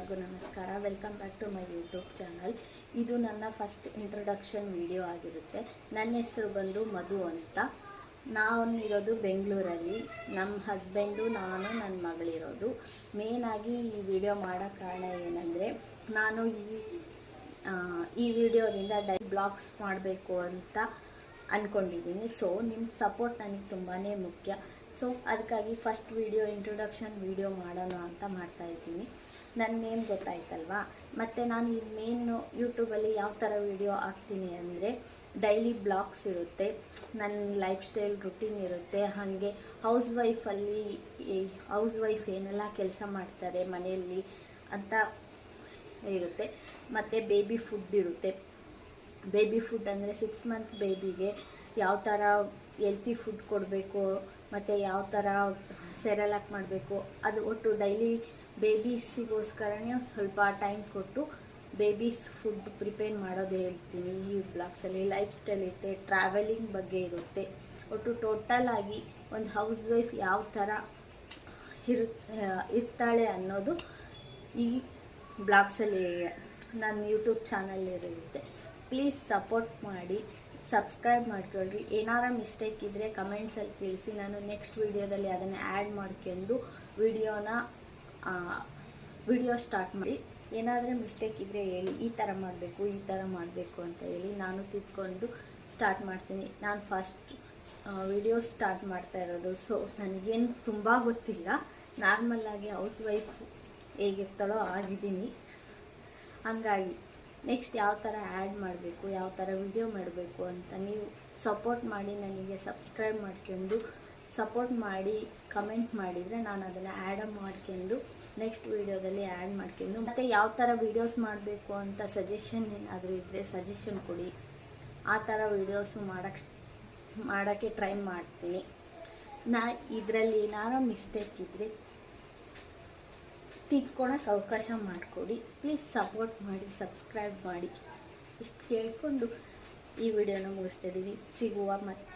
ಎಲ್ಲರಿಗೂ ನಮಸ್ಕಾರ. Welcome back to my YouTube channel. ಇದು ನನ್ನ ಫಸ್ಟ್ ಇಂಟ್ರೊಡಕ್ಷನ್ ವಿಡಿಯೋ ಆಗಿರುತ್ತೆ. ನನ್ನ ಹೆಸರು ಬಂದು ಮಧು ಅಂತ. ನಾನಿರೋದು ಬೆಂಗಳೂರಲ್ಲಿ. ನಮ್ಮ ಹಸ್ಬೆಂಡು, ನಾನು, ನನ್ನ ಮಗಳಿರೋದು. ಮೇನಾಗಿ ಈ ವಿಡಿಯೋ ಮಾಡೋ ಕಾರಣ ಏನಂದರೆ, ನಾನು ಈ ವಿಡಿಯೋದಿಂದ ಬ್ಲಾಗ್ಸ್ ಮಾಡಬೇಕು ಅಂತ ಅಂದ್ಕೊಂಡಿದ್ದೀನಿ. ಸೊ ನಿಮ್ಮ ಸಪೋರ್ಟ್ ನನಗೆ ತುಂಬಾ ಮುಖ್ಯ. ಸೊ ಅದಕ್ಕಾಗಿ ಫಸ್ಟ್ ವಿಡಿಯೋ ಇಂಟ್ರೊಡಕ್ಷನ್ ವಿಡಿಯೋ ಮಾಡೋಣ ಅಂತ ಮಾಡ್ತಾಯಿದ್ದೀನಿ. ನನಗೇನು ಗೊತ್ತಾಯ್ತಲ್ವಾ. ಮತ್ತು ನಾನು ಈ ಮೇನು ಯೂಟ್ಯೂಬಲ್ಲಿ ಯಾವ ಥರ ವಿಡಿಯೋ ಹಾಕ್ತೀನಿ ಅಂದರೆ, ಡೈಲಿ ಬ್ಲಾಗ್ಸ್ ಇರುತ್ತೆ, ನನ್ನ ಲೈಫ್ ಸ್ಟೈಲ್ ರುಟೀನ್ ಇರುತ್ತೆ. ಹಾಗೆ ಹೌಸ್ ವೈಫ್ ಏನೆಲ್ಲ ಕೆಲಸ ಮಾಡ್ತಾರೆ ಮನೆಯಲ್ಲಿ ಅಂತ ಇರುತ್ತೆ. ಮತ್ತು ಬೇಬಿ ಫುಡ್ ಇರುತ್ತೆ. ಬೇಬಿ ಫುಡ್ ಅಂದರೆ 6 ಮಂತ್ ಬೇಬಿಗೆ ಯಾವ ಥರ ಹೆಲ್ತಿ ಫುಡ್ ಕೊಡಬೇಕು, ಮತ್ತು ಯಾವ ಥರ ಸೆರೆಲಾಕ್ ಮಾಡಬೇಕು, ಅದು ಒಟ್ಟು ಡೈಲಿ ಬೇಬೀಸಿಗೋಸ್ಕರನೇ ಸ್ವಲ್ಪ ಟೈಮ್ ಕೊಟ್ಟು ಬೇಬೀಸ್ ಫುಡ್ ಪ್ರಿಪೇರ್ ಮಾಡೋದು ಹೇಳ್ತೀನಿ ಈ ಬ್ಲಾಗ್ಸಲ್ಲಿ. ಲೈಫ್ ಸ್ಟೈಲ್ ಇರುತ್ತೆ, ಟ್ರಾವೆಲಿಂಗ್ ಬಗ್ಗೆ ಇರುತ್ತೆ. ಒಟ್ಟು ಟೋಟಲ್ ಆಗಿ ಒಂದು ಹೌಸ್ ವೈಫ್ ಯಾವ ಥರ ಇರ್ತಾಳೆ ಅನ್ನೋದು ಈ ಬ್ಲಾಗ್ಸಲ್ಲಿ ನನ್ನ ಯೂಟ್ಯೂಬ್ ಚಾನಲ್ ಇರುತ್ತೆ. ಪ್ಲೀಸ್ ಸಪೋರ್ಟ್ ಮಾಡಿ, ಸಬ್ಸ್ಕ್ರೈಬ್ ಮಾಡ್ಕೊಳ್ರಿ. ಏನಾರ ಮಿಸ್ಟೇಕ್ ಇದ್ದರೆ ಕಮೆಂಟ್ಸಲ್ಲಿ ತಿಳಿಸಿ. ನಾನು ನೆಕ್ಸ್ಟ್ ವೀಡಿಯೋದಲ್ಲಿ ಅದನ್ನು ಆ್ಯಡ್ ಮಾಡ್ಕೊಂಡು ವಿಡಿಯೋ ಸ್ಟಾರ್ಟ್ ಮಾಡಿ. ಏನಾದರೂ ಮಿಸ್ಟೇಕ್ ಇದ್ದರೆ ಹೇಳಿ, ಈ ಥರ ಮಾಡಬೇಕು ಅಂತ ಹೇಳಿ ನಾನು ತಿದ್ಕೊಂಡು ಸ್ಟಾರ್ಟ್ ಮಾಡ್ತೀನಿ. ನಾನು ಫಸ್ಟ್ ವಿಡಿಯೋ ಸ್ಟಾರ್ಟ್ ಮಾಡ್ತಾ ಇರೋದು. ಸೊ ನನಗೇನು ತುಂಬ ಗೊತ್ತಿಲ್ಲ. ನಾರ್ಮಲ್ಲಾಗಿ ಹೌಸ್ ವೈಫ್ ಹೇಗಿರ್ತಾಳೋ ಆಗಿದ್ದೀನಿ. ಹಂಗಾಗಿ ನೆಕ್ಸ್ಟ್ ಯಾವ ಥರ ಆ್ಯಡ್ ಮಾಡಬೇಕು, ಯಾವ ಥರ ವಿಡಿಯೋ ಮಾಡಬೇಕು ಅಂತ ನೀವು ಸಪೋರ್ಟ್ ಮಾಡಿ, ನನಗೆ ಸಬ್ಸ್ಕ್ರೈಬ್ ಮಾಡ್ಕೊಂಡು ಸಪೋರ್ಟ್ ಮಾಡಿ ಕಮೆಂಟ್ ಮಾಡಿದರೆ ನಾನು ಅದನ್ನು ಆ್ಯಡ್ ಮಾಡ್ಕೊಂಡು ನೆಕ್ಸ್ಟ್ ವೀಡಿಯೋದಲ್ಲಿ ಆ್ಯಡ್ ಮಾಡ್ಕೊಂಡು, ಮತ್ತು ಯಾವ ಥರ ವೀಡಿಯೋಸ್ ಮಾಡಬೇಕು ಅಂತ ಸಜೆಷನ್ ಏನಾದರೂ ಇದ್ದರೆ ಸಜೆಷನ್ ಕೊಡಿ. ಆ ಥರ ವೀಡಿಯೋಸು ಮಾಡೋಕ್ಕೆ ಟ್ರೈ ಮಾಡ್ತೀನಿ. ಇದರಲ್ಲಿ ಏನಾರು ಮಿಸ್ಟೇಕ್ ಇದ್ದರೆ ತಿದ್ಕೊಳಕ್ಕೆ ಅವಕಾಶ ಮಾಡಿಕೊಡಿ. ಪ್ಲೀಸ್ ಸಪೋರ್ಟ್ ಮಾಡಿ, ಸಬ್ಸ್ಕ್ರೈಬ್ ಮಾಡಿ. ಇಷ್ಟು ಕೇಳಿಕೊಂಡು ಈ ವಿಡಿಯೋನ ಮುಗಿಸ್ತಿದ್ದೀನಿ. ಸಿಗುವ ಮತ್ತೆ